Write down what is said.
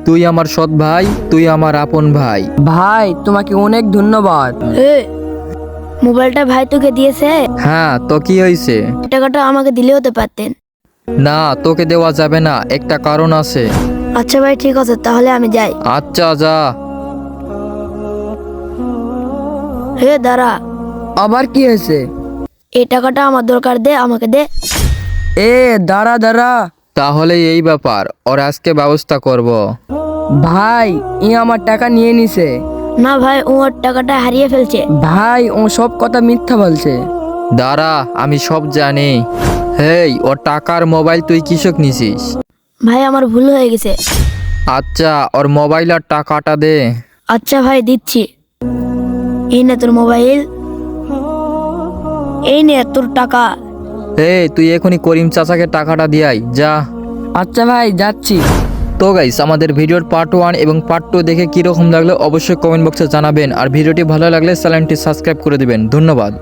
তুই আমার সৎ ভাই, তুই আমার আপন ভাই। ভাই তোমাকে অনেক ধন্যবাদ। এ মোবাইলটা ভাই তোকে দিয়েছে, হ্যাঁ, তো কি হয়েছে? টাকাটা আমাকে দিলে হতে পারতেন। না, তোকে দেওয়া যাবে না, একটা কারণ আছে। আচ্ছা ভাই ঠিক আছে, তাহলে আমি যাই। আচ্ছা যা। হে দাঁড়া, আবার কি হয়েছে? এই টাকাটা আমার দরকার, দে আমাকে দে। এ দাঁড়া দাঁড়া। তাহলে এই ব্যাপার, ওর আজকে ব্যবস্থা করব। ভাই ই আমার টাকা নিয়ে নিছে। না ভাই, ও ওর টাকাটা হারিয়ে ফেলছে। ভাই ও সব কথা মিথ্যা বলছে। দাঁড়া, আমি সব জানি। হেই, ওর টাকার মোবাইল তুই কিসক নিছিস? ভাই আমার ভুল হয়ে গেছে। আচ্ছা, ওর মোবাইল আর টাকাটা দে। আচ্ছা ভাই দিচ্ছি। এই নে তোর মোবাইল, এই নে তোর টাকা। এই তুই এখনই করিম চাচাকে টাকাটা দিয়াই যা। আচ্ছা ভাই যাচ্ছি। তো গাইস, আমাদের ভিডিওর পার্ট 1 এবং পার্ট 2 দেখে কীরকম লাগলো অবশ্যই কমেন্ট বক্সে জানাবেন। আর ভিডিওটি ভালো লাগলে চ্যানেলটি সাবস্ক্রাইব করে দিবেন। ধন্যবাদ।